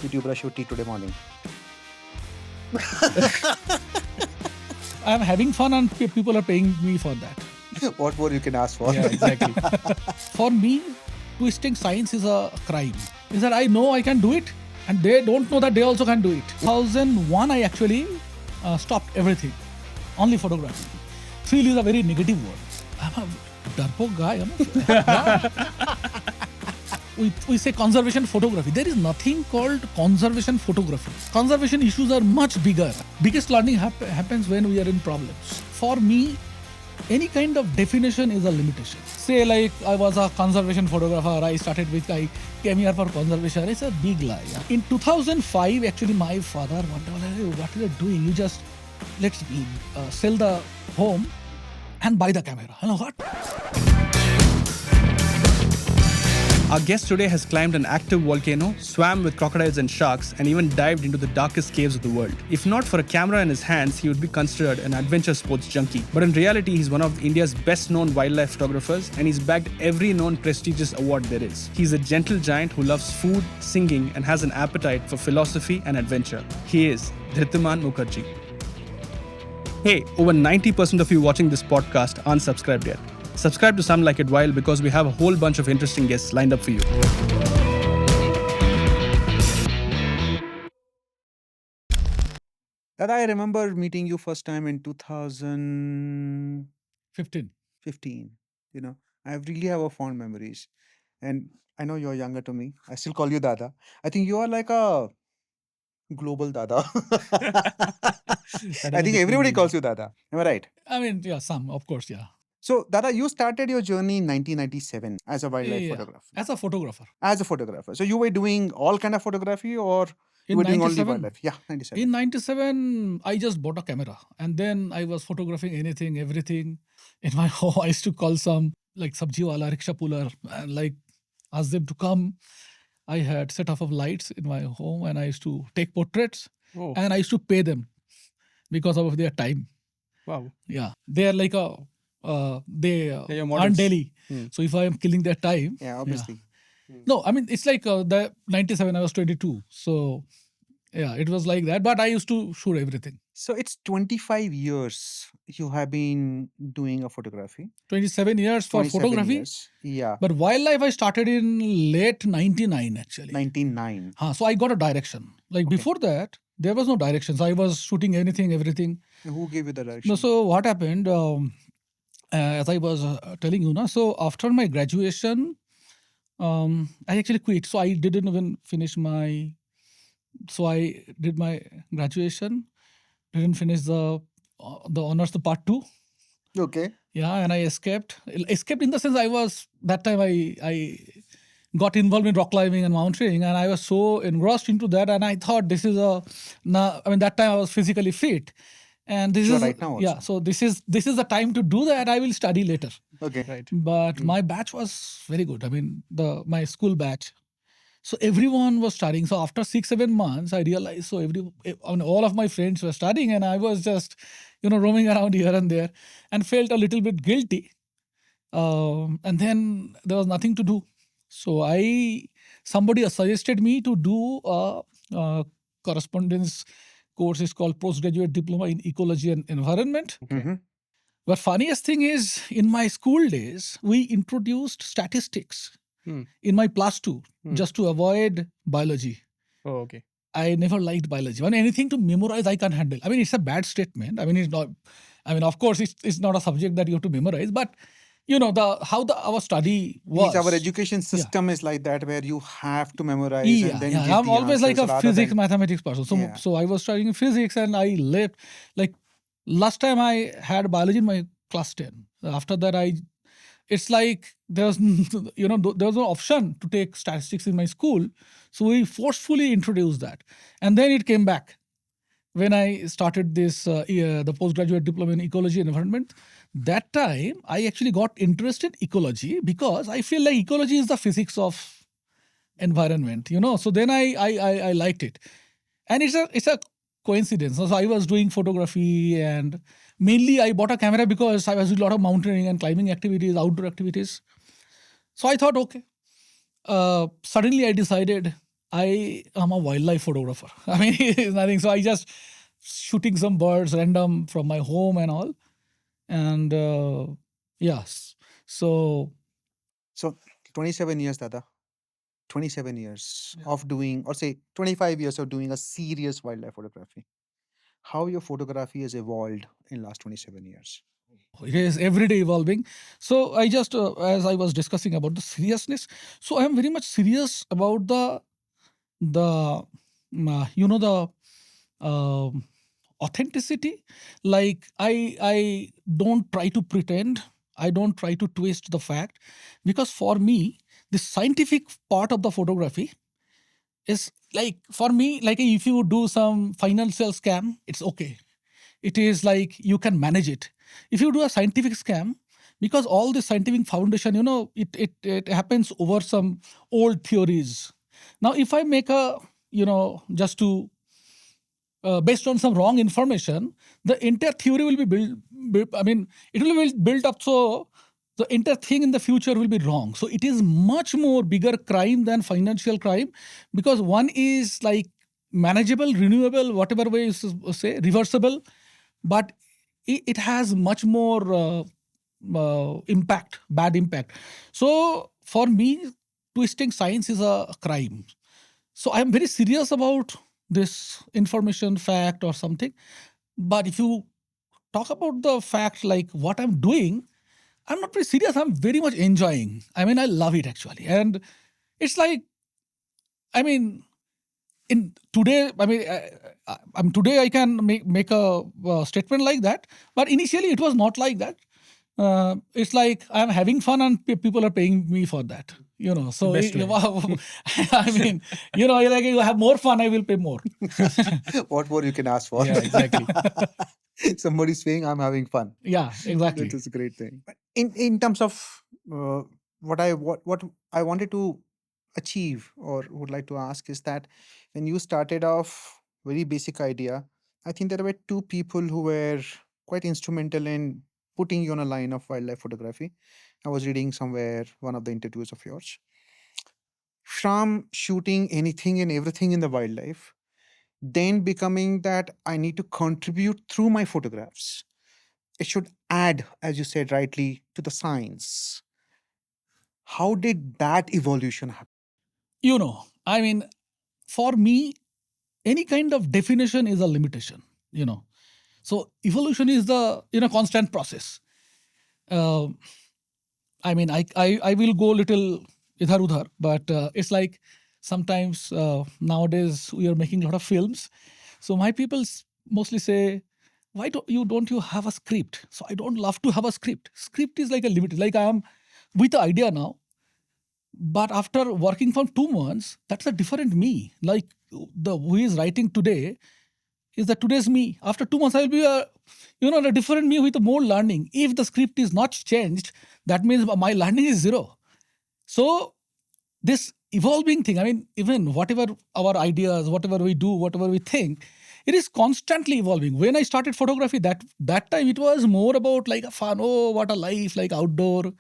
Did you brush your teeth today morning? I'm having fun and people are paying me for that. What more you can ask for? Yeah, exactly. For me, twisting science is a crime. Is that I know I can do it and they don't know that they also can do it. 2001, I actually stopped everything. Only photography. Feel is a very negative word. I'm a darpok guy. We say conservation photography. There is nothing called conservation photography. Conservation issues are much bigger. Biggest learning happens when we are in problems. For me, any kind of definition is a limitation. Say like I was a conservation photographer, I started with, I came here for conservation. It's a big lie. Yeah. In 2005, actually my father wondered, hey, what are you doing? You just, let's sell the home and buy the camera. You know what? Our guest today has climbed an active volcano, swam with crocodiles and sharks, and even dived into the darkest caves of the world. If not for a camera in his hands, he would be considered an adventure sports junkie. But in reality, he's one of India's best-known wildlife photographers, and he's bagged every known prestigious award there is. He's a gentle giant who loves food, singing, and has an appetite for philosophy and adventure. He is Dhritiman Mukherjee. Hey, over 90% of you watching this podcast aren't subscribed yet. Subscribe to Some Like It Wild because we have a whole bunch of interesting guests lined up for you. Dada, I remember meeting you first time in 2015. 15. You know, I really have a fond memories. And I know you're younger to me. I still call you Dada. I think you are like a global Dada. I think everybody calls you Dada. Am I right? I mean, yeah, some, of course, yeah. So, Dada, you started your journey in 1997 as a wildlife Yeah, photographer. as a photographer. As a photographer. So, you were doing all kind of photography or you In were doing only 97? wildlife? Yeah, 97. In 97, I just bought a camera and then I was photographing anything, everything. In my home, I used to call some like sabji wala, rickshaw puller and like ask them to come. I had set off of lights in my home and I used to take portraits and I used to pay them because of their time. Wow. Yeah, they are like they your earn models. daily. So if I am killing their time, Yeah, obviously. no, I mean it's like the 97. I was 22, so yeah, it was like that. But I used to shoot everything. So, it's 25 years you have been doing a photography. 27 years for 27 photography. years. Yeah. But wildlife I started in late 99 actually. 99. So I got a direction. Like before that, there was no direction. So I was shooting anything, everything. And who gave you the direction? No, so what happened, as I was telling you, so after my graduation, I actually quit. So I didn't even finish so I did my graduation, didn't finish the honors, the part 2. Okay. Yeah, and I escaped. Escaped in the sense that time I got involved in rock climbing and mountaineering and I was so engrossed into that and I thought this is that time I was physically fit. And this Sure, is right now also. yeah, so this is the time to do that. I will study later. Okay. Right. But my batch was very good. I mean, my school batch. So everyone was studying. So after 6-7 months, I realized all of my friends were studying and I was just, roaming around here and there and felt a little bit guilty. And then there was nothing to do. So somebody suggested me to do a correspondence course. It's called Postgraduate Diploma in Ecology and Environment. Mhm. But funniest thing is, in my school days, we introduced statistics in my plus 2 just to avoid biology. Oh, okay. I never liked biology. When anything to memorize, I can't handle. I mean, it's a bad statement. I mean, it's not. I mean, of course, it's not a subject that you have to memorize. But our study was. Our education system is like that where you have to memorize and then give I'm the always like answers a rather physics, than- mathematics person. So, Yeah. so I was studying physics and I left. Like last time I had biology in my class 10. After that, it's like there was no option to take statistics in my school. So we forcefully introduced that. And then it came back. When I started this, the postgraduate diploma in ecology and environment, that time I actually got interested in ecology because I feel like ecology is the physics of environment, So then I liked it, and it's a coincidence. So I was doing photography, and mainly I bought a camera because I was doing a lot of mountaineering and climbing activities, outdoor activities. So I thought, okay. Suddenly I decided I am a wildlife photographer. I mean, it's nothing. So I just shooting some birds random from my home and all. And yes, so So 27 years, Dada. 27 years of doing, or say 25 years of doing a serious wildlife photography. How your photography has evolved in last 27 years? it is every day evolving. So I just, as I was discussing about the seriousness, so I am very much serious about the the authenticity. Like I don't try to pretend. I don't try to twist the fact, because for me, the scientific part of the photography is like, for me, like if you do some financial scam, it's okay. It is like you can manage it. If you do a scientific scam, because all the scientific foundation, it happens over some old theories. Now, if I make a, just to based on some wrong information, the entire theory will be I mean, it will be built up, so the entire thing in the future will be wrong. So it is much more bigger crime than financial crime, because one is like manageable, renewable, whatever way you say, reversible, but it has much more impact, bad impact. So for me, twisting science is a crime. So I'm very serious about this information, fact, or something. But if you talk about the fact, like what I'm doing, I'm not very serious. I'm very much enjoying. I mean, I love it actually. And it's like, I mean, in today, I mean, I'm today I can make a statement like that. But initially, it was not like that. It's like I'm having fun and people are paying me for that. So Best way. I mean, like you have more fun, I will pay more. What more you can ask for? Yeah, exactly. Somebody's saying I'm having fun. Yeah, exactly. That is a great thing. But in terms of what I wanted to achieve or would like to ask is that when you started off, very basic idea, I think there were two people who were quite instrumental in putting you on a line of wildlife photography. I was reading somewhere one of the interviews of yours. From shooting anything and everything in the wildlife, then becoming that I need to contribute through my photographs. It should add, as you said rightly, to the science. How did that evolution happen? I mean, for me, any kind of definition is a limitation, So evolution is the, constant process. Uh, I mean, I will go little idhar udhar, but it's like sometimes nowadays we are making a lot of films. So my people mostly say, why don't you have a script? So I don't love to have a script. Script is like a limit. Like I am with the idea now, but after working for 2 months, that's a different me. Like the who is writing today is the today's me. After 2 months, I will be a different me with more learning. If the script is not changed, that means my learning is zero. So this evolving thing, I mean, even whatever our ideas, whatever we do, whatever we think, it is constantly evolving. When I started photography, that time it was more about like a fun, oh, what a life, like outdoor.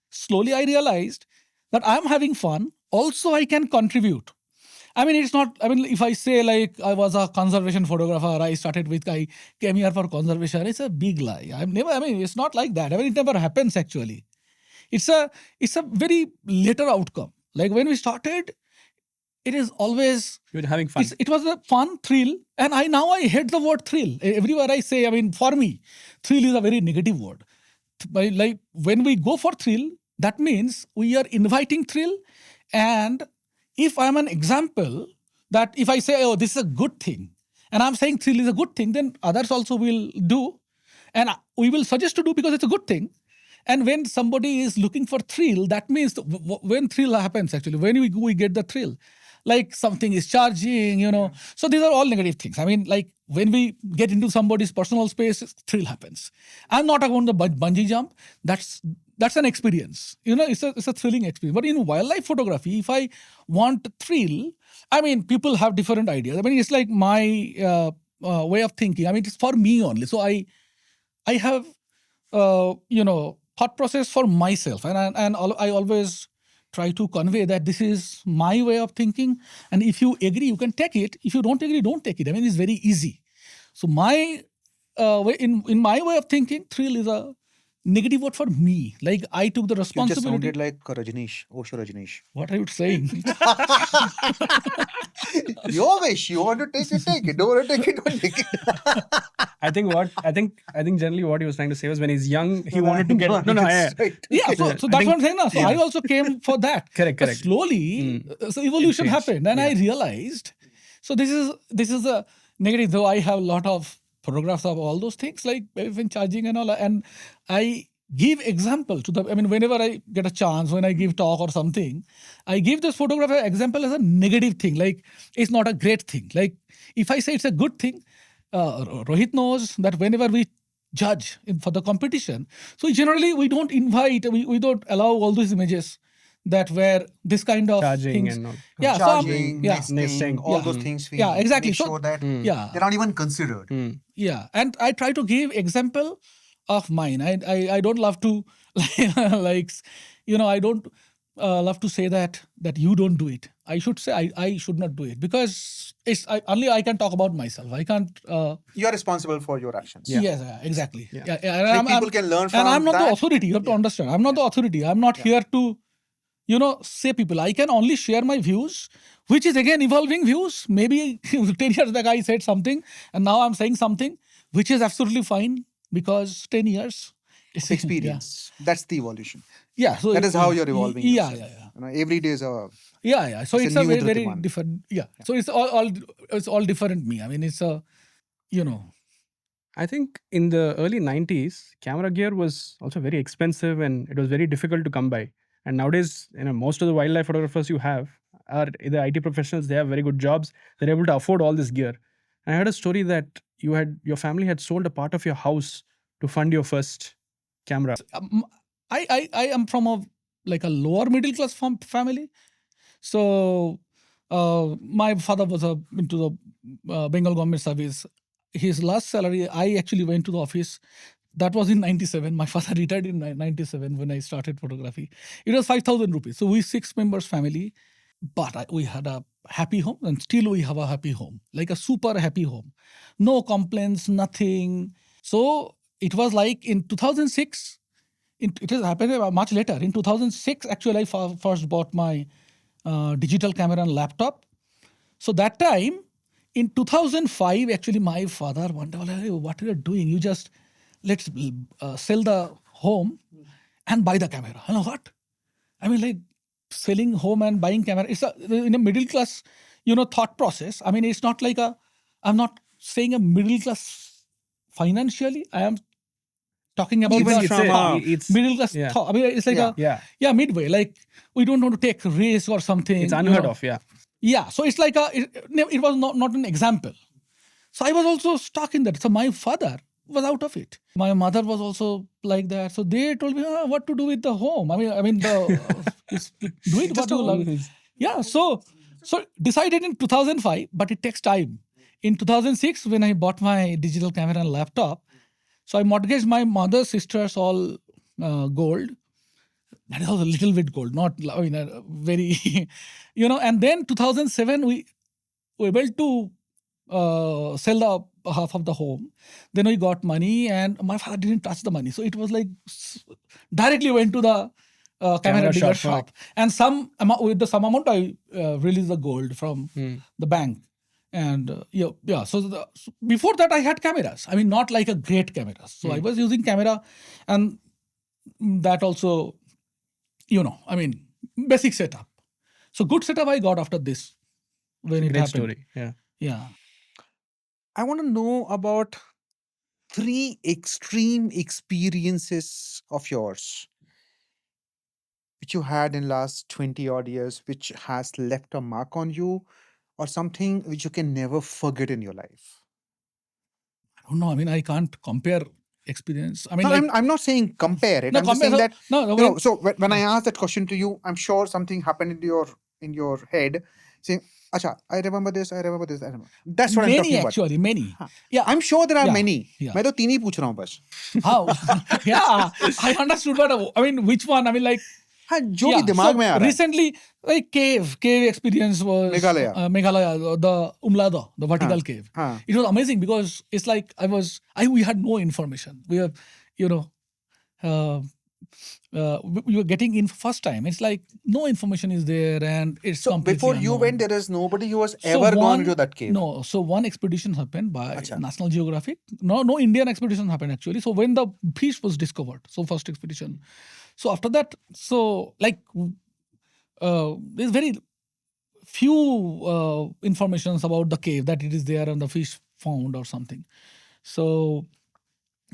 Slowly I realized that I'm having fun. Also, I can contribute. I mean, it's not, I mean, if I say like I was a conservation photographer, I started with, I came here for conservation, it's a big lie. I mean, it's not like that. I mean, it never happens actually. It's a very later outcome. Like when we started, it is always, You're having fun. it was a fun thrill. And I hate the word thrill. Everywhere I say, I mean, for me, thrill is a very negative word. Like when we go for thrill, that means we are inviting thrill. And if I'm an example, that if I say, oh, this is a good thing, and I'm saying thrill is a good thing, then others also will do. And we will suggest to do because it's a good thing. And when somebody is looking for thrill, that means when thrill happens, actually, when we get the thrill, like something is charging, So these are all negative things. I mean, like when we get into somebody's personal space, thrill happens. I'm not about the bungee jump. That's an experience. It's a thrilling experience. But in wildlife photography, if I want thrill, I mean, people have different ideas. I mean, it's like my way of thinking. I mean, it's for me only. So I have, thought process for myself. And I always try to convey that this is my way of thinking, and if you agree, you can take it. If you don't agree, don't take it. I mean, it's very easy. So my in my way of thinking, thrill is a negative word for me. Like I took the You just responsibility. sounded like Rajneesh, Osho Rajneesh. What are you saying? Your wish. You want to take it, take it. Don't want to take it, don't take it. I think generally what he was trying to say was when he's young, he No, wanted to get no, yeah. it's right. Yeah, so I that's think- what I'm saying now. So I also came for that. Correct, But correct. slowly, so evolution changed. happened, and I realized. So this is a negative. Though I have a lot of photographs of all those things, like even charging and all, and I give example to the. I mean, whenever I get a chance, when I give talk or something, I give this photograph an example as a negative thing. Like it's not a great thing. Like if I say it's a good thing, Rohit knows that whenever we judge for the competition, so generally we don't invite, we don't allow all these images that where this kind of Charging things. and all. Yeah, so I'm- Charging, yeah, nesting, all Yeah. those things. We Yeah, exactly. Make So- sure that yeah, they're not even considered. yeah, and I try to give example of mine. I don't love to like I don't love to say that you don't do it. I should say I should not do it because only I can talk about myself. I can't. You are responsible for your actions. Yes, exactly. Yeah. And Like I'm- people can learn from and I'm not the that. authority. You have to understand. I'm not the authority. I'm not here to, say people. I can only share my views, which is again evolving views. Maybe 10 years back I said something, and now I'm saying something, which is absolutely fine because 10 years. It's Experience. That's the evolution. Yeah. So That is how you're evolving. Yeah, yourself. yeah. You know, every day is a. Yeah. So It's a it's a new very Dhritiman. different. Yeah. So it's all different me. I mean, it's a, I think in the early 90s, camera gear was also very expensive and it was very difficult to come by. And nowadays, most of the wildlife photographers you have are either IT professionals, they have very good jobs, they're able to afford all this gear. And I heard a story that your family had sold a part of your house to fund your first camera. I am from a lower middle class family. So my father was into the Bengal government service. His last salary, I actually went to the office. That was in 97. My father retired in 97 when I started photography. It was 5,000 rupees. So we 6 members family, but we had a happy home, and still we have a happy home, like a super happy home. No complaints, nothing. So it was like in 2006, it has happened much later. In 2006, actually, I first bought my digital camera and laptop. So that time, in 2005, actually, my father wondered, "Hey, what are you doing? Let's sell the home and buy the camera." You know what? I mean, like selling home and buying camera. It's in a middle class, thought process. I mean, it's not like I'm not saying a middle class financially. I am talking about Even the from thought, it's- middle class yeah. thought. I mean, it's like Yeah. midway. Like we don't want to take risk or something. It's unheard of, yeah. Yeah, so it's like it was not an example. So I was also stuck in that. So my father was out of it. My mother was also like that. So they told me what to do with the home. I mean, do it what you love. Yeah, so decided in 2005, but it takes time. In 2006, when I bought my digital camera and laptop, so I mortgaged my mother's sisters all gold. That is also a little bit gold, not very, And then 2007 we were able to sell the half of the home. Then we got money, and my father didn't touch the money, so it was like directly went to the camera dealer shop, and with the some amount I released the gold from the bank. And so before that I had cameras. I mean, not like a great cameras. So I was using camera, and that also, I mean, basic setup. So good setup I got after this when it Great happened. story. Yeah. Yeah. I want to know about 3 extreme experiences of yours which you had in last 20 odd years, which has left a mark on you, or something which you can never forget in your life. I don't know. I mean, I can't compare experience. I mean, No, I'm not saying compare it. No, I'm just saying compare- that no, so when I asked that question to you, I'm sure something happened in your head, saying, "Acha, I remember this. I remember this. I remember." That's what I'm talking about. actually, many. Yeah. I'm sure there are Yeah, many. yeah. मैं तो 3 ही पूछ रहा हूँ बस. How? Yeah, I understood, but I mean, which one? I mean, like, हाँ, जो भी दिमाग में आ रहा है. recently, like cave experience was Meghalaya. Meghalaya, the Umlada, the vertical हाँ, cave. हाँ. It was amazing because it's like we had no information. We have, we were getting in first time. It's like no information is there and it's So completely before you unknown. went, there is nobody who has So ever gone into that cave. No, so one expedition happened by Acha. National Geographic. No Indian expedition happened actually. So when the fish was discovered, so first expedition. So after that, so like there's very few informations about the cave that it is there and the fish found or something. So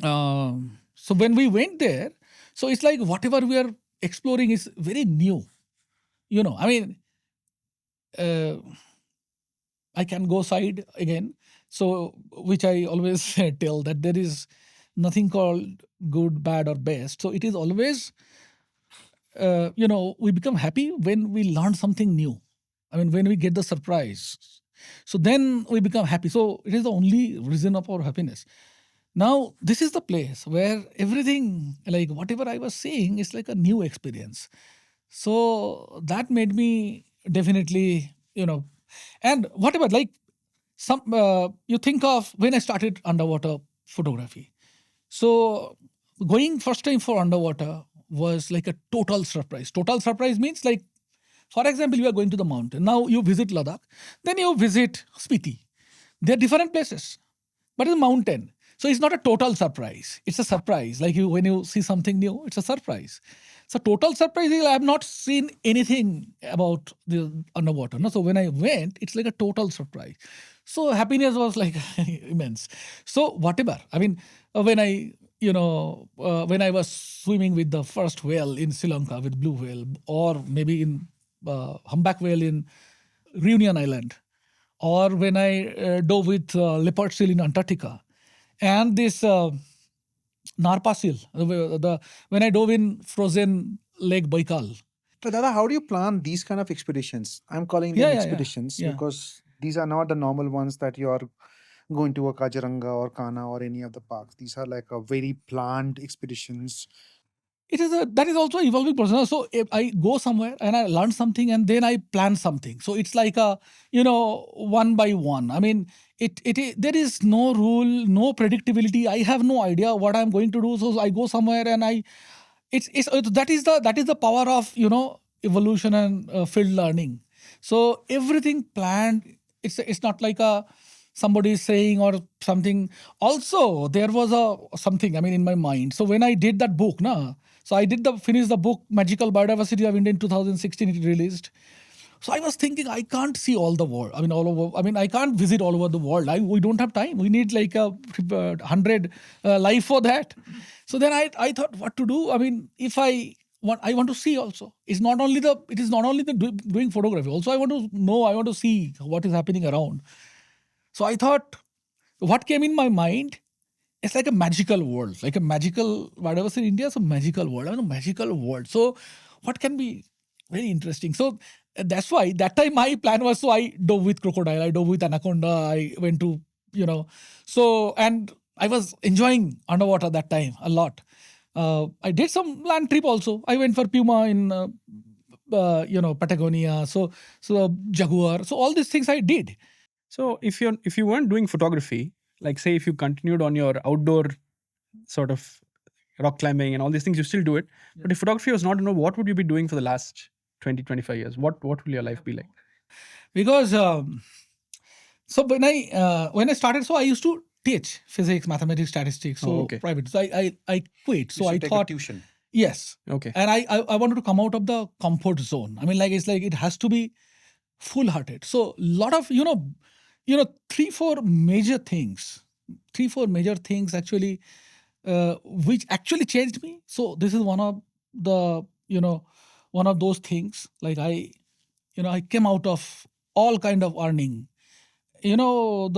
so when we went there, so it's like whatever we are exploring is very new. I mean, I can go side again. So, which I always tell that there is nothing called good, bad, or best. So, it is always, we become happy when we learn something new. I mean, when we get the surprise. So, then we become happy. So, it is the only reason of our happiness. Now, this is the place where everything, like whatever I was saying, is like a new experience. So, that made me definitely, and whatever, like you think of when I started underwater photography. So going first time for underwater was like a total surprise. Total surprise means like, for example, you are going to the mountain. Now you visit Ladakh, then you visit Spiti. They're different places, but it's a mountain. So it's not a total surprise. It's a surprise. Like when you see something new, it's a surprise. So total surprise is I have not seen anything about the underwater. No, so when I went, it's like a total surprise. So happiness was like immense. So whatever. I mean, when when I was swimming with the first whale in Sri Lanka with blue whale, or maybe in humpback whale in Reunion Island, or when I dove with leopard seal in Antarctica, and this Narpa seal, when I dove in frozen Lake Baikal. But Dada, how do you plan these kind of expeditions? I'm calling them expeditions Yeah. because these are not the normal ones that you are going to a Kajiranga or Kana or any of the parks. These are like a very planned expeditions. That is also evolving process. So if I go somewhere and I learn something and then I plan something. So it's like a one by one. I mean, there is no rule, no predictability. I have no idea what I'm going to do. So I go somewhere and that is the power of evolution and field learning. So everything planned. It's not like somebody is saying or something. Also, there was something, I mean, in my mind. So when I did that book, so I finished the book Magical Biodiversity of India in 2016. It released. So I was thinking, I can't see all the world. I mean, all over. I mean, I can't visit all over the world. We don't have time. We need like 100 life for that. So then I thought, what to do? I mean, if I want to see also. It is not only the doing photography. Also, I want to know. I want to see what is happening around. So I thought, what came in my mind? It's like a magical world, like a magical, whatever in India is a magical world. I mean, a magical world. So what can be very interesting? So that's why that time my plan was, so I dove with crocodile, I dove with anaconda, I went to, so, and I was enjoying underwater that time a lot. I did some land trip also. I went for puma in, Patagonia. So jaguar. So all these things I did. So if you weren't doing photography, like say if you continued on your outdoor sort of rock climbing and all these things, you still do it. Yeah. But if photography was not, what would you be doing for the last 20, 25 years? What will your life be like? Because so when I started, so I used to teach physics, mathematics, statistics, so private. So I quit. So I thought tuition. Yes. Okay. And I wanted to come out of the comfort zone. I mean, like it's like it has to be full-hearted. So lot of three, four major things actually, which actually changed me. So this is one of the one of those things. Like I came out of all kind of earning. So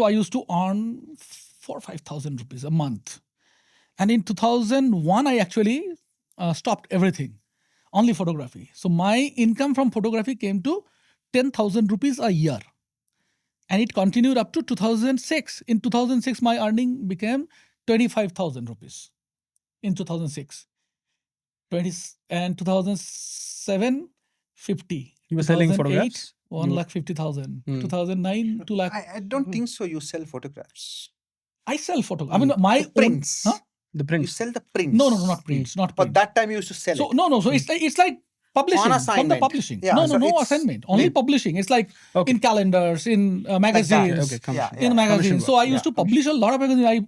I used to earn 4,000-5,000 rupees a month, and in 2001 I actually stopped everything, only photography. So my income from photography came to 10,000 rupees a year. And it continued up to 2006. In 2006, my earning became 25,000 rupees in 2006. and 2007, 50. You were selling 2008, photographs? 1,50,000. Hmm. 2009, 2 lakh. I don't think so. You sell photographs. I sell photo. I mean, my The own. prints. Huh? The You prints. sell the prints. No, not prints. Not But prints. that time you used to sell So it. no. So it's like publishing from the assignment. publishing. Yeah, no, so no it's assignment. Only like- publishing. It's like Okay. in calendars, in Like that. magazines. Okay, commission. Yeah, In yeah. magazines. So I used to publish a lot of magazines.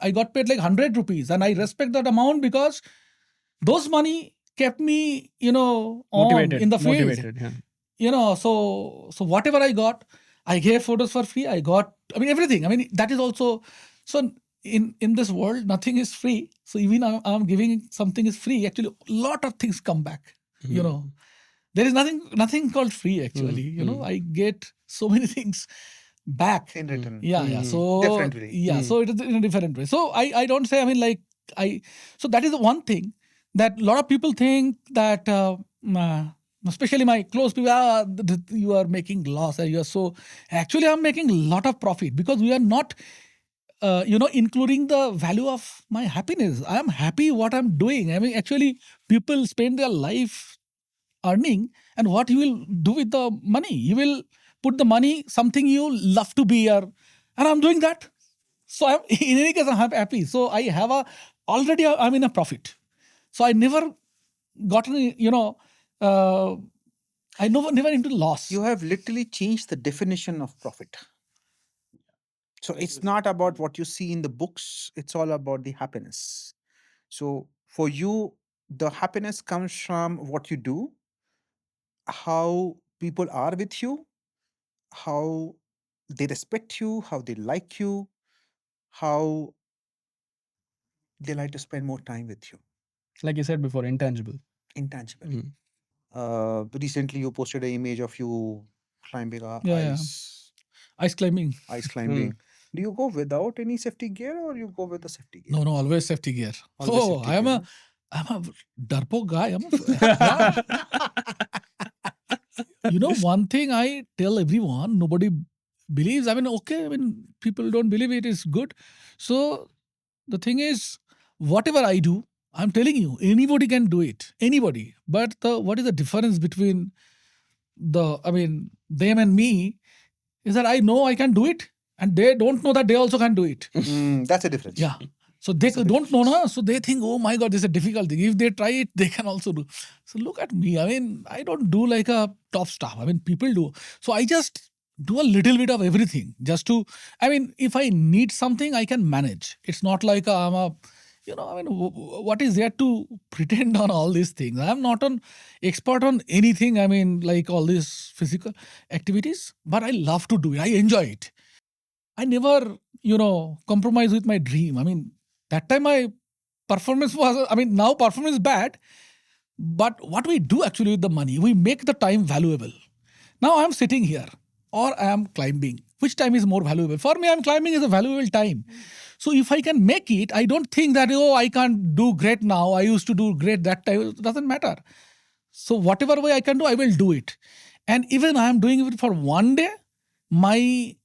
I got paid like 100 rupees, and I respect that amount because those money kept me, on Motivated. in the field. Motivated, yeah. So whatever I got, I gave photos for free. I got, everything. That is also, so in this world, nothing is free. So even I'm giving something is free. Actually, a lot of things come back. There is nothing called free actually. I get so many things back In return. yeah so Differently. so it is in a different way. So I don't say, so that is the one thing that a lot of people think that especially my close people, you are making loss, and you are so, actually I'm making a lot of profit because we are not including the value of my happiness. I am happy what I'm doing. Actually people spend their life earning, and what you will do with the money? You will put the money something you love to be, and I'm doing that. So in any case, I'm happy. So I have already I'm in a profit. So I never gotten, I never into loss. You have literally changed the definition of profit. So it's not about what you see in the books, it's all about the happiness. So for you, the happiness comes from what you do, how people are with you, how they respect you, how they like you, how they like to spend more time with you. Like you said before, intangible. Intangible. Mm. Recently, you posted an image of you climbing Yeah. Ice climbing. ice climbing. Do you go without any safety gear or you go with the safety gear? No, always safety gear. Always safety I'm gear, a darpok guy. One thing I tell everyone, nobody believes. People don't believe it is good. So the thing is, whatever I do, I'm telling you, anybody can do it. Anybody. But what is the difference between them and me is that I know I can do it, and they don't know that they also can do it. That's a difference. Yeah. So they don't know, na? So they think, oh my God, this is a difficult thing. If they try it, they can also do. So look at me. I don't do like a top stuff. People do. So I just do a little bit of everything just to, if I need something, I can manage. It's not like I'm a, what is there to pretend on all these things? I'm not an expert on anything. Like all these physical activities, but I love to do it. I enjoy it. I never, compromise with my dream. That time my performance was, now performance is bad, but what we do actually with the money, we make the time valuable. Now I'm sitting here or I am climbing. Which time is more valuable? For me, I'm climbing is a valuable time. So if I can make it, I don't think that, I can't do great now. I used to do great that time. It doesn't matter. So whatever way I can do, I will do it. And even I am doing it for one day, my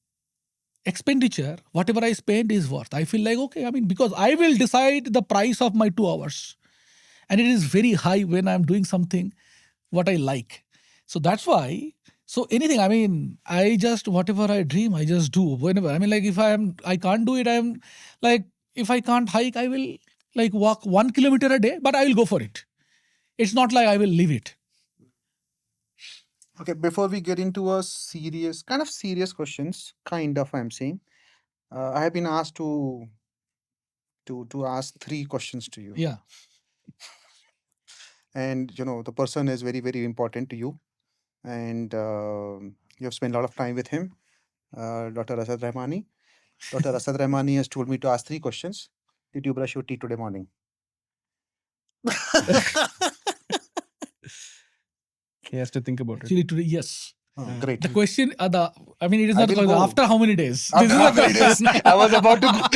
expenditure, whatever I spend is worth. I feel like, okay, because I will decide the price of my 2 hours. And it is very high when I'm doing something what I like. So that's why, so anything, I just, whatever I dream, I just do whenever. Like if I can't do it, I'm like, if I can't hike, I will like walk 1 kilometer a day, but I will go for it. It's not like I will leave it. Okay, before we get into a kind of serious questions, I'm saying, I have been asked to ask 3 questions to you. Yeah. And the person is very, very important to you, and you have spent a lot of time with him, Dr. Rahmani. Dr. Rahmani has told me to ask 3 questions. Did you brush your teeth today morning? He has to think about it. Actually today, yes. Great. The question, it is I not will question, go. after how many days? After This is how the many days? question. I was about to go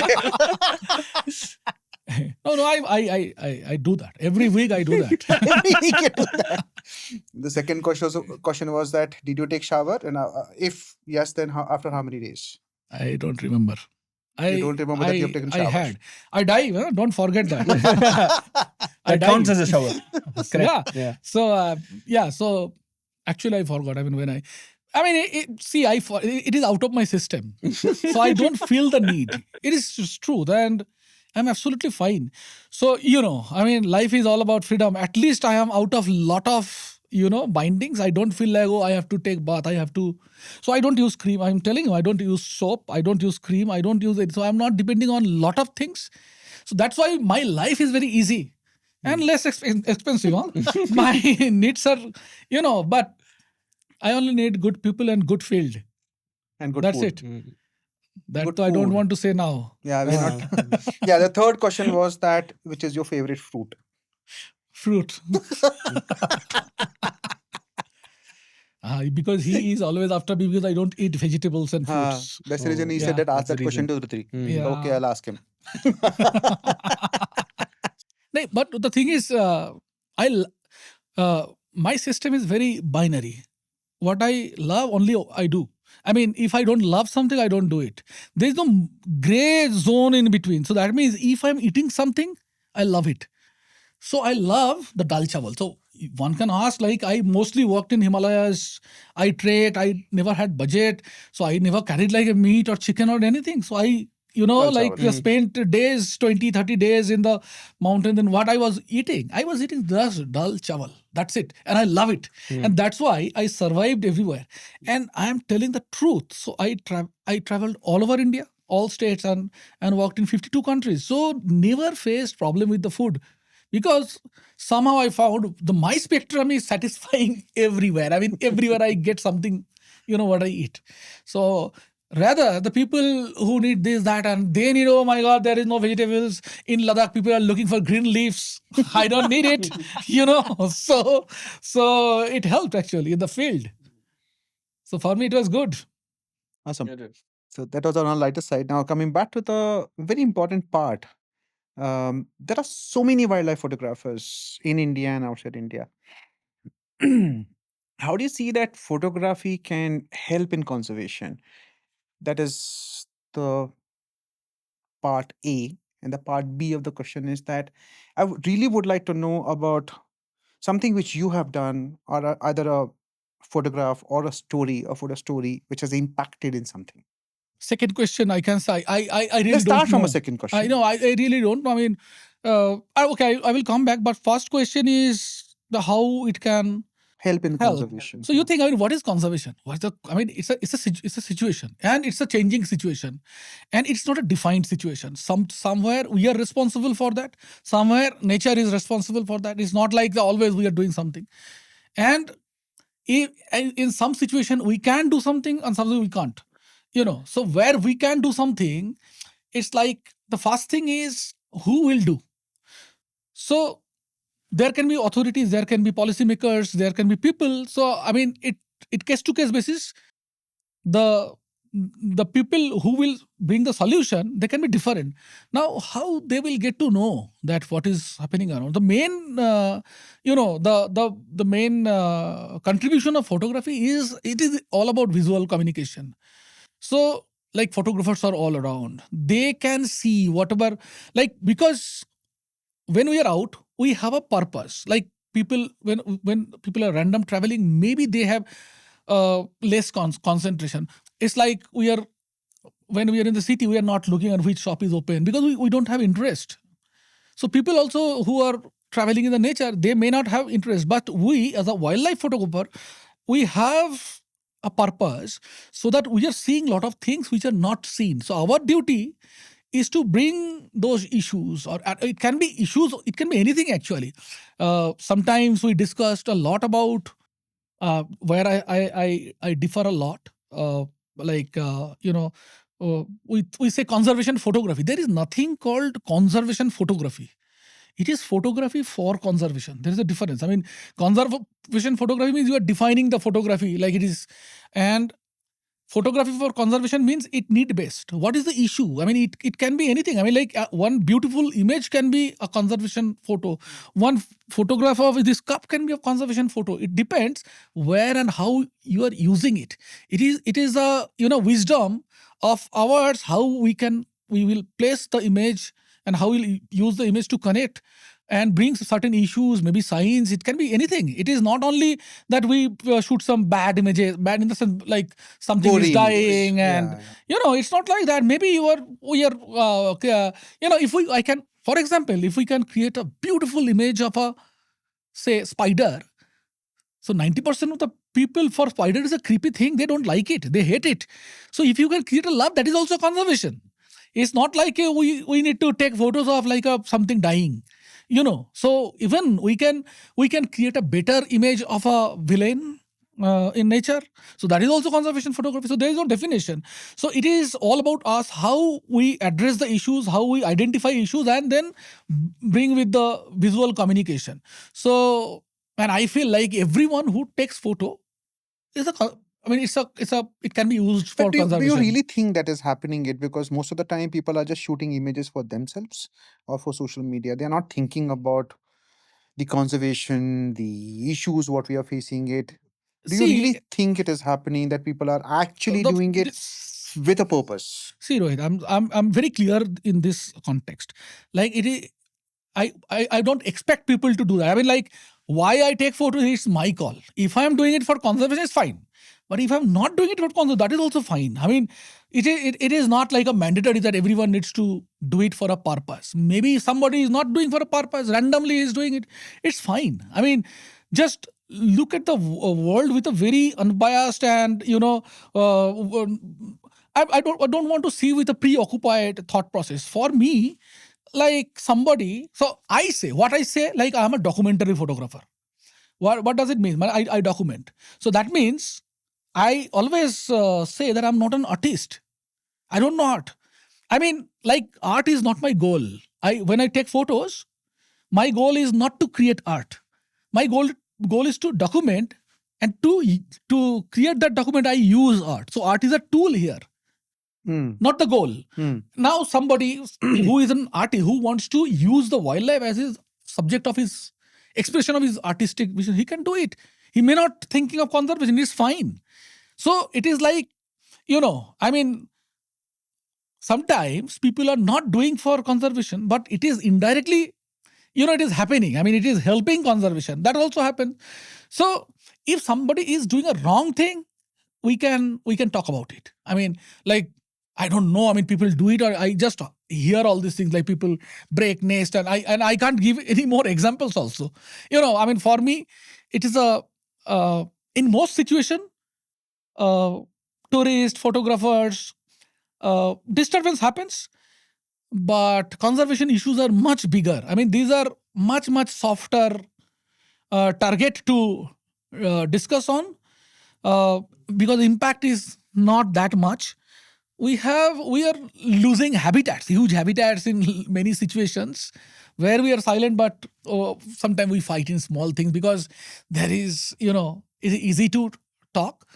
there. No, I do that. Every week I do that. Every week you do that. The second question was that, did you take shower? And if yes, then after how many days? I don't remember. You don't remember that you have taken I shower. had. I dive. Don't forget that. I That counts dive. as a shower. Correct. Yeah. So So actually, I forgot. I mean, see, it is out of my system, so I don't feel the need. It is just truth, and I'm absolutely fine. So I mean, life is all about freedom. At least I am out of lot of bindings. I don't feel like, oh, I have to take bath. I have to. So I don't use cream. I'm telling you, I don't use soap. I don't use cream. I don't use it. So I'm not depending on lot of things. So that's why my life is very easy and less expensive. Huh? My needs are, but I only need good people and good field. And good That's food. it. That Good I don't food. want to say now. Yeah, we're not. Yeah, the third question was that which is your favorite fruit? Fruit. Because he is always after me because I don't eat vegetables and fruits. That's the reason he yeah, said that ask that's the that question to Dhriti. Yeah. Okay, I'll ask him. No, but the thing is, my system is very binary. What I love, only I do. I mean, if I don't love something, I don't do it. There's no gray zone in between. So that means if I'm eating something, I love it. So I love the dal chawal. So one can ask, like, I mostly worked in Himalayas. I trade. I never had budget. So I never carried like a meat or chicken or anything. So I, Dal like chawal. spent days, 20, 30 days in the mountain. And what I was eating just dal chawal. That's it. And I love it. And that's why I survived everywhere. And I am telling the truth. So I traveled all over India, all states, and worked in 52 countries. So never faced problem with the food. Because somehow I found my spectrum is satisfying everywhere. I mean, everywhere I get something, what I eat. So rather, the people who need this, that, and they need, oh my God, there is no vegetables. In Ladakh, people are looking for green leaves. I don't need it, So it helped actually in the field. So for me, it was good. Awesome. So that was on our lighter side. Now coming back to the very important part. There are so many wildlife photographers in India and outside India. How do you see that photography can help in conservation? That is the part A. And the part B of the question is that really would like to know about something which you have done, or either a photograph or a story, a photo story, which has impacted in something. Second question, I can say, I really Let's don't start from know. a second question. I know, I really don't know. I mean, okay, I will come back. But first question is how it can Help in help. conservation. So you think, I mean, what is conservation? It's a situation, and it's a changing situation, and it's not a defined situation. Somewhere we are responsible for that. Somewhere nature is responsible for that. It's not like always we are doing something, and in some situation we can do something, and something we can't. So where we can do something, it's like the first thing is who will do. So there can be authorities, there can be policymakers, there can be people. So I mean, it case to case basis. The people who will bring the solution, they can be different. Now, how they will get to know that what is happening around? The main, the main contribution of photography is all about visual communication. So, like, photographers are all around. They can see whatever, like, because when we are out, we have a purpose. Like people, when people are random traveling, maybe they have less concentration. It's like when we are in the city, we are not looking at which shop is open because we don't have interest. So people also who are traveling in the nature, they may not have interest. But we, as a wildlife photographer, we have a purpose, so that we are seeing a lot of things which are not seen. So our duty is to bring those issues, or it can be issues, it can be anything actually. Sometimes we discussed a lot about where I differ a lot. We say conservation photography. There is nothing called conservation photography. It is photography for conservation. There is a difference. I mean, conservation photography means you are defining the photography like it is, and photography for conservation means it need based. What is the issue? I mean, it can be anything. I mean, like one beautiful image can be a conservation photo. One photograph of this cup can be a conservation photo. It depends where and how you are using it. It is a wisdom of ours how we can we will place the image and how we'll use the image to connect and bring certain issues, maybe science. It can be anything. It is not only that we shoot some bad images, bad in the sense like something is Gory images. dying, and it's not like that. Maybe we are if I can, for example, if we can create a beautiful image of a, say, spider. So 90% of the people, for spider is a creepy thing. They don't like it. They hate it. So if you can create a love, that is also conservation. It's not like we need to take photos of like something dying. So even we can create a better image of a villain in nature. So that is also conservation photography. So there is no definition. So it is all about us, how we address the issues, how we identify issues, and then bring with the visual communication. So, and I feel like everyone who takes photo is it can be used for But do conservation. you really think that is happening it? Because most of the time people are just shooting images for themselves or for social media. They are not thinking about the conservation, the issues, what we are facing it. Do you really think it is happening that people are actually doing it with a purpose? See, Rohit, I'm very clear in this context. Like it is, I don't expect people to do that. I mean, like, why I take photos is my call. If I'm doing it for conservation, it's fine. But if I'm not doing it for conservation, that is also fine. I mean, it is not like a mandatory that everyone needs to do it for a purpose. Maybe somebody is not doing for a purpose, randomly is doing it. It's fine. I mean, just look at the world with a very unbiased and I don't want to see with a preoccupied thought process. For me, like somebody, so I say like I'm a documentary photographer. What does it mean? I document. So that means I always say that I'm not an artist. I don't know art. I mean, like, art is not my goal. When I take photos, my goal is not to create art. My goal is to document, and to create that document, I use art. So art is a tool here, not the goal. Now somebody who is an artist, who wants to use the wildlife as his subject of his expression of his artistic vision, he can do it. He may not thinking of conservation, it's fine. So it is like, I mean, sometimes people are not doing for conservation, but it is indirectly, it is happening. I mean, it is helping conservation. That also happens. So if somebody is doing a wrong thing, we can talk about it. I mean, like, I don't know. I mean, people do it, or I just hear all these things like people break nest, and I can't give any more examples also. I mean, for me, it is in most situation, tourists, photographers, disturbance happens, but conservation issues are much bigger. I mean, these are much softer target to discuss on, because the impact is not that much. We are losing habitats, huge habitats in many situations where we are silent, but sometimes we fight in small things because there is, it's easy to talk.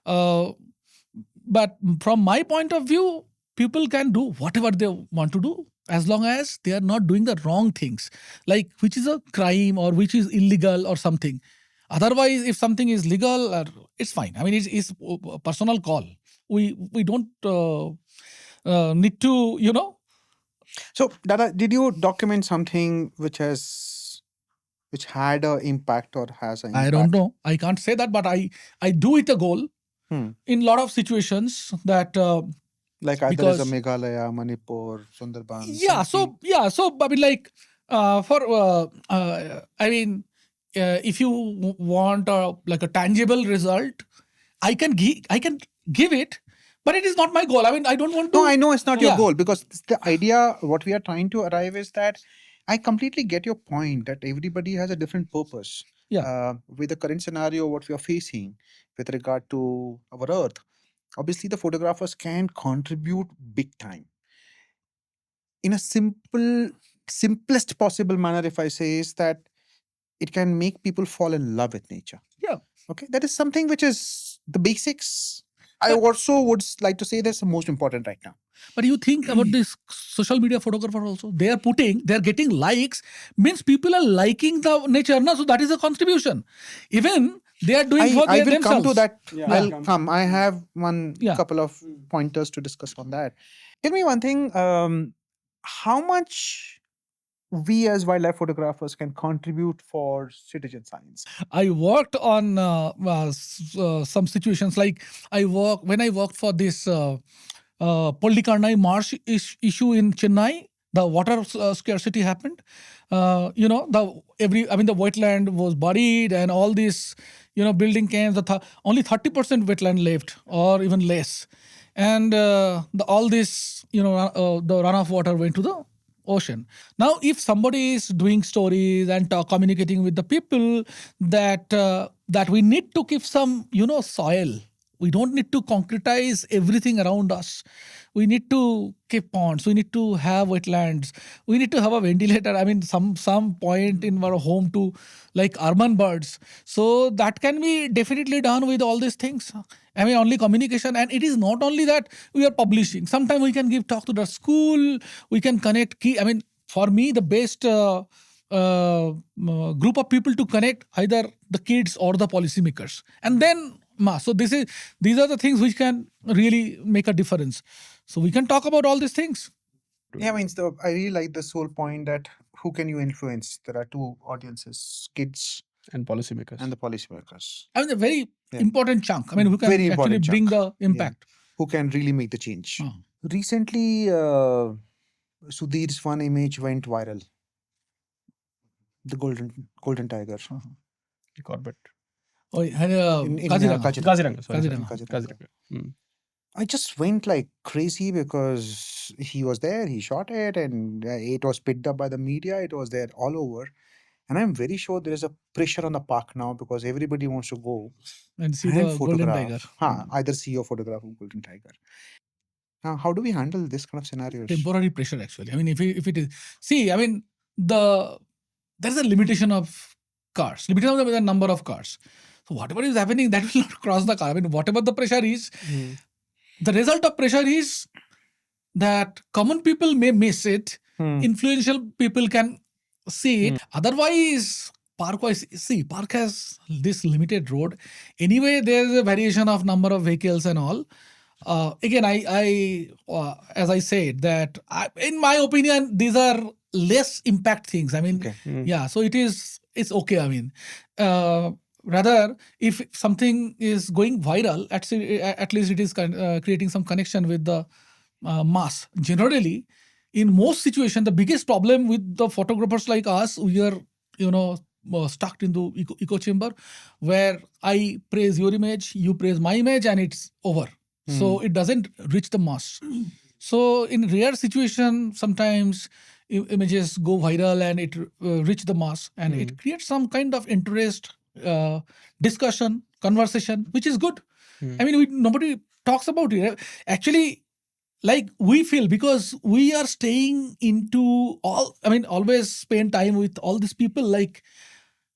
But from my point of view, people can do whatever they want to do as long as they are not doing the wrong things, like which is a crime or which is illegal or something. Otherwise, if something is legal, it's fine. I mean, it's a personal call. We don't need to, So, Dada, did you document something which had an impact or has an impact? I don't know. I can't say that, but I do it a goal in a lot of situations that. Like either is a Meghalaya, Manipur, Sundarban. Yeah. So I mean, like if you want like a tangible result, I can give it, but it is not my goal. I mean, I don't want to. No, I know it's not your goal, because the idea, what we are trying to arrive is that I completely get your point that everybody has a different purpose. Yeah. With the current scenario, what we are facing with regard to our Earth, obviously the photographers can contribute big time. In a simplest possible manner, if I say, is that it can make people fall in love with nature. Yeah. Okay, that is something which is the basics. I also would like to say that's the most important right now. But you think about this social media photographer also. They are getting likes, means people are liking the nature. No? So that is a contribution. Even They are doing for I will come themselves. to that. Yeah, I'll come. come. I have one Yeah. couple of pointers to discuss on that. Tell me one thing. How much we as wildlife photographers can contribute for citizen science? I worked on some situations like when I worked for this Pollikarnai marsh issue in Chennai. The water scarcity happened. The wetland was buried and all these building came. Only 30% wetland left or even less, and all this the runoff water went to the ocean. Now, if somebody is doing stories and communicating with the people that we need to keep some soil. We don't need to concretize everything around us. We need to keep ponds. We need to have wetlands. We need to have a ventilator. I mean, some point in our home to like urban birds. So that can be definitely done with all these things. I mean, only communication, and it is not only that we are publishing. Sometimes we can give talk to the school. We can connect key. I mean, for me, the best group of people to connect either the kids or the policymakers, and then so these are the things which can really make a difference. So we can talk about all these things. Yeah, I mean, I really like this whole point that who can you influence? There are two audiences: kids And policymakers. and the policymakers. I mean, a very Yeah. important chunk. I mean, who can Very actually important bring chunk. the impact. Who can really make the change? Oh. Recently, Sudhir's one image went viral. The golden tiger. The Corbett. Oh, and, In Kaziranga. Kaziranga. Sorry. Kaziranga. Kaziranga. Mm. I just went like crazy because he was there, he shot it, and it was picked up by the media. It was there all over. And I'm very sure there is a pressure on the park now because everybody wants to go And see and the golden tiger. Either see or photograph of golden tiger. Now, how do we handle this kind of scenarios? Temporary pressure, actually. I mean, if it is, see, I mean, there's a limitation of cars, limitation of the number of cars. So whatever is happening, that will not cross the car. I mean, whatever the pressure is, the result of pressure is that common people may miss it. Influential people can see it. Otherwise, park-wise, see, park has this limited road. Anyway, there's a variation of number of vehicles and all. Again, I as I said that in my opinion, these are less impact things. I mean, yeah. So it's okay. I mean, rather if something is going viral, at least it is creating some connection with the mass. Generally, in most situations, the biggest problem with the photographers like us, we are stuck into echo chamber where I praise your image, you praise my image, and it's over. So it doesn't reach the mass. So in rare situation, sometimes images go viral and it reach the mass, and it creates some kind of interest, discussion, conversation, which is good. I mean, nobody talks about it. Actually, like we feel because we are staying into always spend time with all these people, like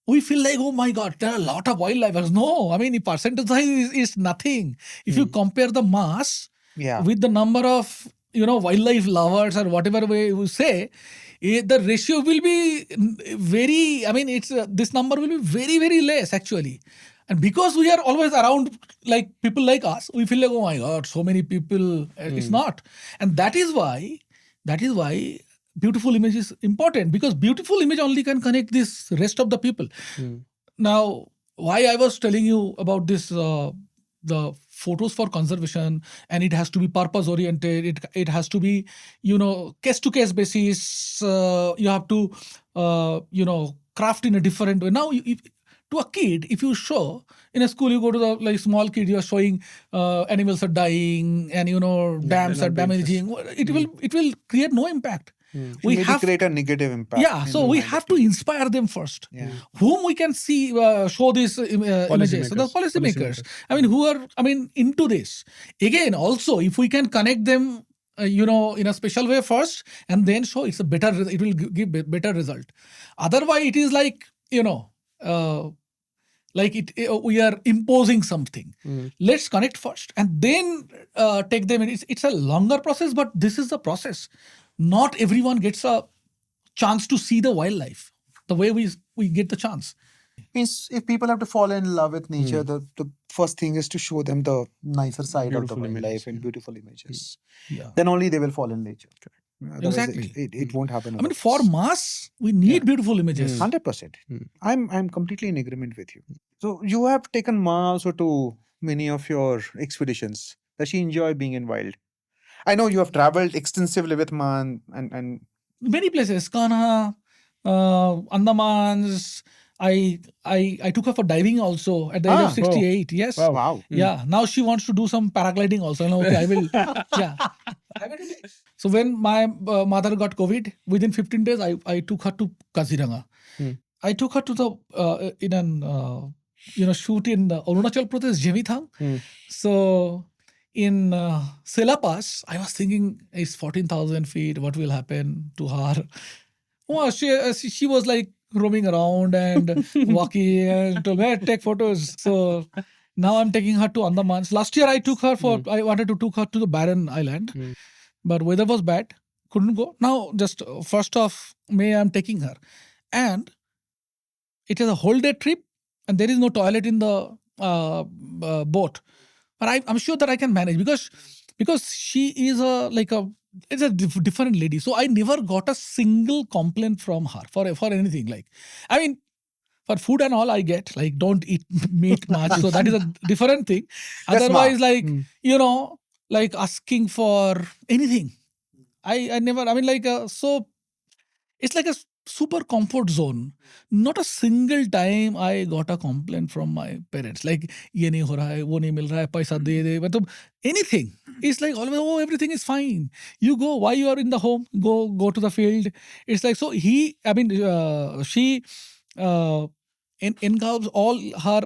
we feel like, oh my God, there are a lot of wildlifers. No, I mean, the percentage is nothing. If you compare the mass with the number of, wildlife lovers or whatever way you say, the ratio will be very, I mean, this number will be very, very less actually. And because we are always around like people like us, we feel like, oh my God, so many people, it's not. And that is why beautiful image is important, because beautiful image only can connect this rest of the people. Now, why I was telling you about this, the photos for conservation, and it has to be purpose oriented. It has to be, case to case basis. You have to, craft in a different way. Now, to a kid, if you show in a school, you go to the small kid, you are showing animals are dying and dams are damaging. It will create no impact. We have to create a negative impact. Yeah, so we have to inspire them first. Whom we can see show these images. So the policymakers. I mean, who are into this. Again, also, if we can connect them, in a special way first, and then show, it will give better result. Otherwise, it is like we are imposing something. Let's connect first and then take them in. It's a longer process, but this is the process. Not everyone gets a chance to see the wildlife the way we get the chance. Means if people have to fall in love with nature, the first thing is to show them the nicer side of the Beautiful images, wildlife and yeah. beautiful images. Yeah. Then only they will fall in nature. Otherwise, Exactly. it won't happen. I mean, for mass, we need beautiful images. 100%. I'm completely in agreement with you. So you have taken Ma also to many of your expeditions. Does she enjoy being in wild? I know you have traveled extensively with Ma and Many places, Kanha, Andamans. I took her for diving also at the age of 68. Yes. wow. Yeah. Now she wants to do some paragliding also. No, okay, I will. Yeah. So when my mother got COVID, within 15 days, I took her to Kaziranga. I took her to the in an shoot in Arunachal Pradesh, Jemithang. So in Sela Pass, I was thinking it's 14,000 feet. What will happen to her? Oh, she was like roaming around and walking and told me, take photos. So now I'm taking her to Andamans. Last year I took her I wanted to take her to the Barren Island, but weather was bad. Couldn't go. Now just 1st of May I'm taking her. And it is a whole day trip and there is no toilet in the boat. But I'm sure that I can manage because she is it's a different lady. So I never got a single complaint from her for anything. Like, I mean, for food and all I get, like don't eat meat much. So that is a different thing. That's Otherwise, like, like asking for anything. I never, I mean, like, so it's like a super comfort zone. Not a single time I got a complaint from my parents. Like, ye nahi ho raha hai, wo nahi mil raha hai, paisa de de. Matlab, anything. It's like always, oh, everything is fine. You go, why you are in the home? Go to the field. It's like, so she engulfs all her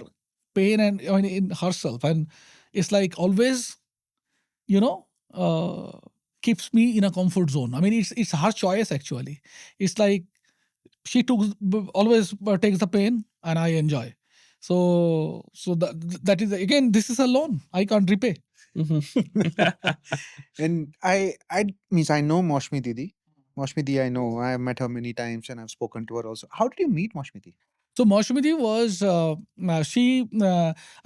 pain and in herself. And it's like always, keeps me in a comfort zone. I mean, it's her choice actually. It's like she always takes the pain and I enjoy. So that is again, this is a loan I can't repay. And I means I know Moshmi Didi. Moshmi Didi, I know. I have met her many times and I've spoken to her also. How did you meet Moshmi Didi? So Maushmiti was I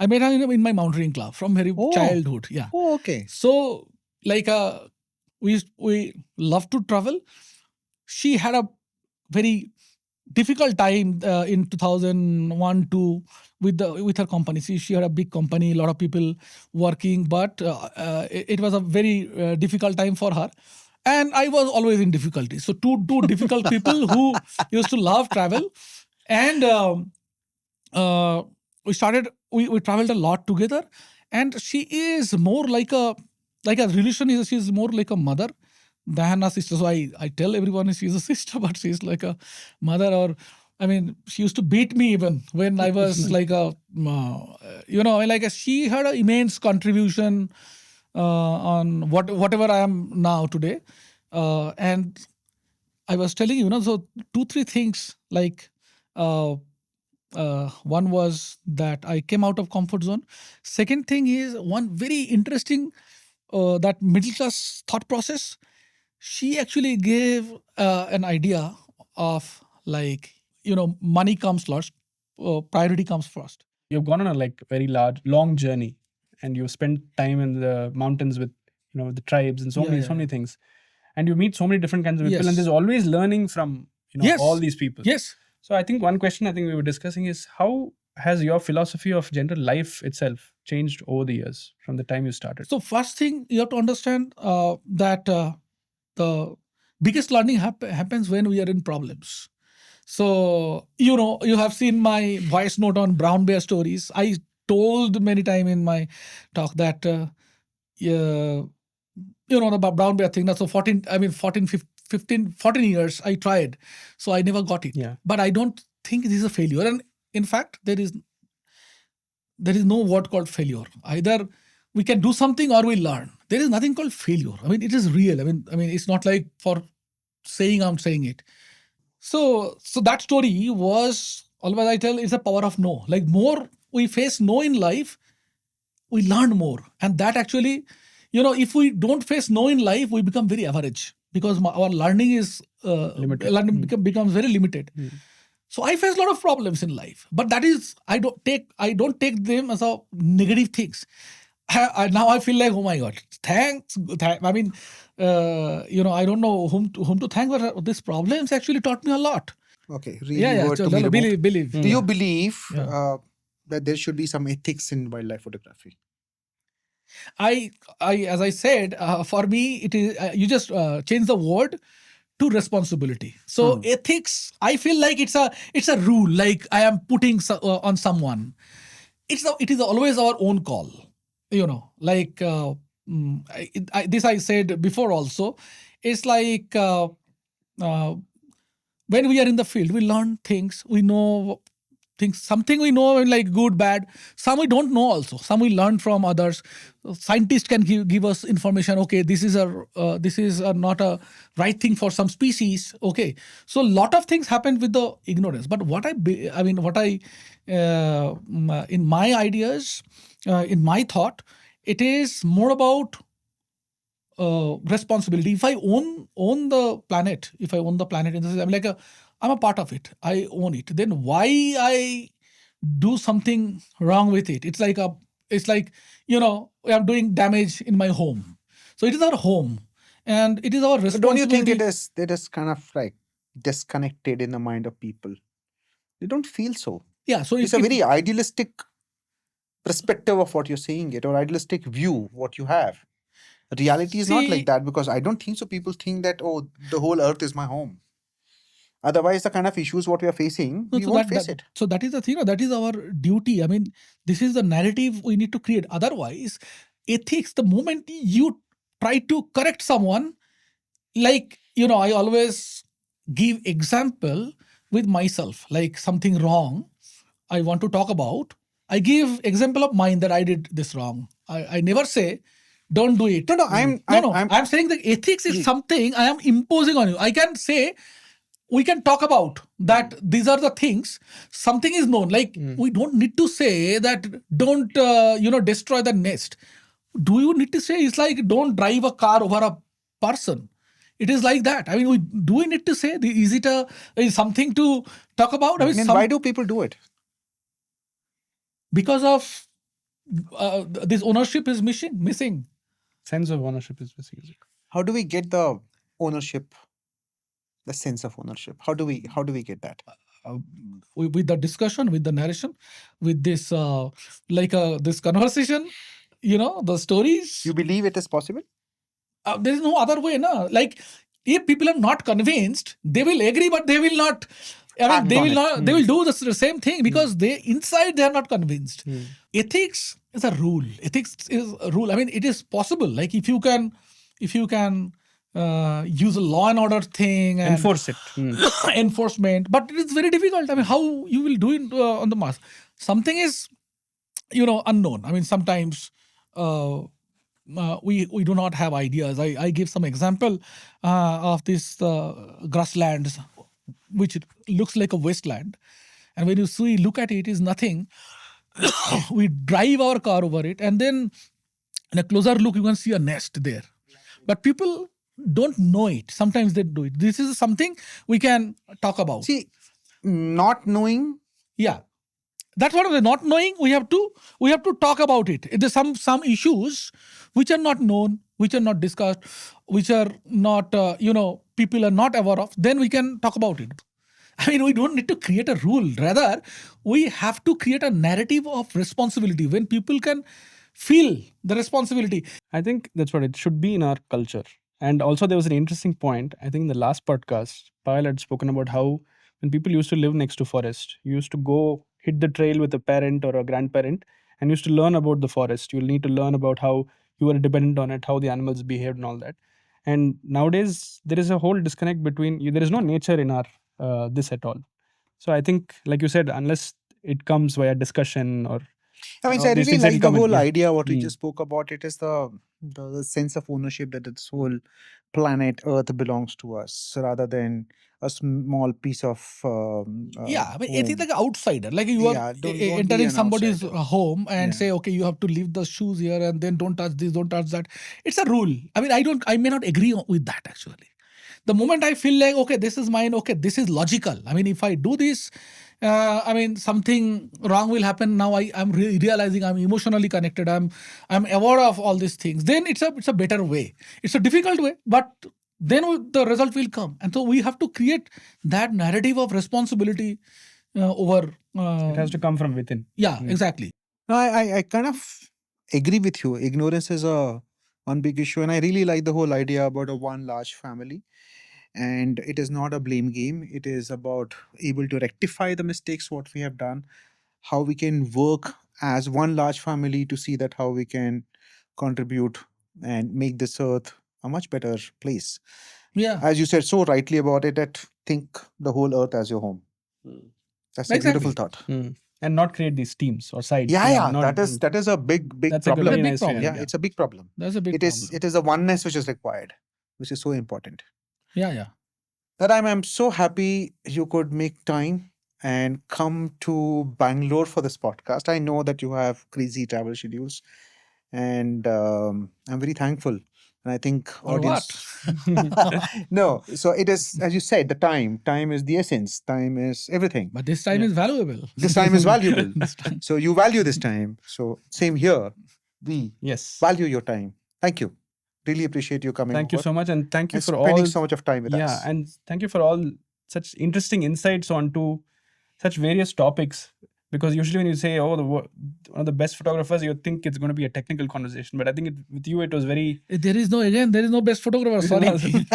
met her in my mountaineering club from very childhood. Yeah. Oh, okay. So like we love to travel. She had a very difficult time in 2001-2 with her company. She had a big company, a lot of people working, but it was a very difficult time for her. And I was always in difficulty. So two difficult people who used to love travel. And we traveled a lot together. And she is more like a relation. She's more like a mother than a sister. So I tell everyone she's a sister, but she's like a mother. Or I mean, she used to beat me even when I was like she had an immense contribution on whatever I am now today. And I was telling you, so 2-3 things like one was that I came out of comfort zone. Second thing is one very interesting that middle class thought process. She actually gave an idea of like, money comes last, priority comes first. You've gone on a very long journey, and you spent time in the mountains with the tribes and so many things, and you meet so many different kinds of people, and there's always learning from all these people. Yes. So I think one question I think we were discussing is how has your philosophy of general life itself changed over the years from the time you started? So first thing you have to understand that the biggest learning happens when we are in problems. So, you have seen my voice note on brown bear stories. I told many times in my talk that, the brown bear thing. So 14 years I tried. So I never got it. Yeah. But I don't think this is a failure. And in fact, there is no word called failure. Either we can do something or we learn. There is nothing called failure. I mean, it is real. I mean, it's not like for saying I'm saying it. So that story was always I tell is the power of no. Like more we face no in life, we learn more. And that actually, if we don't face no in life, we become very average because our learning is Limited. becomes very limited. So I face a lot of problems in life, but that is I don't take them as a negative things. Now I feel like, oh my God, thanks. I mean, I don't know whom to thank, but these problems actually taught me a lot. Okay, Yeah, really yeah. word So, to be removed. believe. Do you believe Yeah. that there should be some ethics in wildlife photography? I as I said, for me, it is you just change the word to responsibility. So ethics, I feel like it's a rule. Like I am putting on someone. It is always our own call. Like this I said before also. It's like uh, when we are in the field, we learn things. We know things. Something we know, like good, bad. Some we don't know also. Some we learn from others. Scientists can give us information. Okay, this is not a right thing for some species. Okay, so a lot of things happen with the ignorance. But in my ideas, in my thought, it is more about responsibility. If I own the planet, in the sense, I'm a part of it. I own it. Then why I do something wrong with it? It's like I'm doing damage in my home. So it is our home, and it is our But don't you think responsibility. it is kind of like disconnected in the mind of people? They don't feel so. Yeah. So It's a very idealistic perspective of what you're saying it, or idealistic view what you have. Reality is not like that, because I don't think so. People think that, oh, the whole earth is my home. Otherwise, the kind of issues what we are facing, we won't face it. So that is the thing. That is our duty. I mean, this is the narrative we need to create. Otherwise, ethics. The moment you try to correct someone, like I always give example with myself, like something wrong I want to talk about. I give example of mine that I did this wrong. I never say don't do it. No, I'm saying that ethics is something I am imposing on you. I can say we can talk about that these are the things. Something is known. Like we don't need to say that don't destroy the nest. Do you need to say it's like don't drive a car over a person? It is like that. I mean, we need to say is something to talk about? I mean, why do people do it? Because of this ownership is missing. Sense of ownership is missing. How do we get the ownership, the sense of ownership? How do we get that? With the discussion, with the narration, with this this conversation, the stories. You believe it is possible? There is no other way, no. Like if people are not convinced, they will agree, but they will not. I mean, they will not. They will do the same thing because inside they are not convinced. Ethics is a rule. Ethics is a rule. I mean, it is possible. Like if you can use a law and order thing and enforce it, enforcement, but it is very difficult. I mean, how you will do it on the mass? Something is unknown. I mean, sometimes we do not have ideas. I give some example of this grasslands, which looks like a wasteland, and when you look at it, it is nothing. We drive our car over it, and then in a closer look, you can see a nest there. But people don't know it. Sometimes they do it. This is something we can talk about. See, not knowing. Yeah, that's what we're not knowing. We have to talk about it. There's some issues which are not known, which are not discussed, which are not people are not aware of. Then we can talk about it. I mean, we don't need to create a rule. Rather, we have to create a narrative of responsibility when people can feel the responsibility. I think that's what it should be in our culture. And also, there was an interesting point. I think in the last podcast, Payal had spoken about how when people used to live next to forest, you used to go hit the trail with a parent or a grandparent and used to learn about the forest. You'll need to learn about how you were dependent on it, how the animals behaved and all that. And nowadays, there is a whole disconnect between you. There is no nature in our this at all. So I think, like you said, unless it comes via discussion or I mean, I really like the whole idea what we just spoke about. It is the sense of ownership that this whole planet Earth belongs to us, rather than a small piece of I mean, it is like an outsider. Like you are don't be entering an somebody's outsider. home and say, okay, you have to leave the shoes here and then don't touch this, don't touch that. It's a rule. I mean, I may not agree with that actually. the moment I feel like, okay, this is mine, okay, this is logical. I mean, if I do this, something wrong will happen. Now I'm realizing I'm emotionally connected. I'm aware of all these things. Then it's a better way. It's a difficult way, but then the result will come. And so we have to create that narrative of responsibility over. It has to come from within. Yeah, exactly. No, I kind of agree with you. Ignorance is one big issue, and I really like the whole idea about a one large family. And it is not a blame game. It is about able to rectify the mistakes what we have done, how we can work as one large family to see that how we can contribute and make this earth a much better place. Yeah, As you said so rightly about it, that think the whole earth as your home. That's a Exactly. beautiful thought. And not create these teams or sides. Yeah, not- that is a big That's a problem. very big nice problem. way, Yeah, it's a big problem. that's a big It problem. is it is a oneness which is required, which is so important. Yeah. That I'm so happy you could make time and come to Bangalore for this podcast. I know that you have crazy travel schedules, and I'm very thankful. And I think Or audience. No, so it is, as you said, the time. Time is the essence. Time is everything. But this time is valuable. This time is valuable. So you value this time. So same here. We Yes. value your time. Thank you. Really appreciate you coming. Thank you over so much, and thank you and for spending all. so much of time with us. Yeah, and thank you for all such interesting insights onto such various topics. Because usually when you say, "Oh, one of the best photographers," you think it's going to be a technical conversation. But I think with you, it was very. There is no best photographer. Sorry.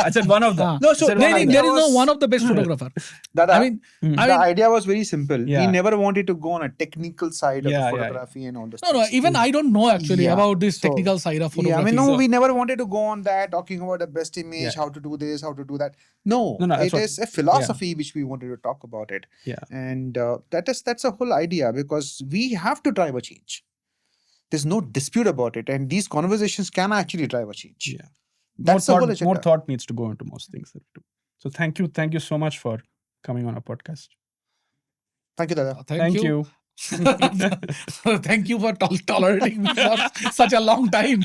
I said one of them. No, so Said the one of idea them. there is no was- one of the best photographer. That I mean, Mm. I the mean, idea was very simple. Yeah. We never wanted to go on a technical side of Yeah, the yeah, photography and all this. no. Even I don't know actually Yeah, about this so- technical side of Yeah, I photography. mean, no, So- we never wanted to go on that talking about the best image, Yeah. how to do this, how to do that. No, No, that's it what- is a philosophy which we wanted to talk about it, Yeah. and that's a whole idea because we have to drive a change. There's no dispute about it, and these conversations can actually drive a change. Yeah. That's the whole more agenda. thought needs to go into most things that we do. So thank you so much for coming on our podcast. Thank you, Dada. Thank you. you. Thank you for tolerating me for such a long time.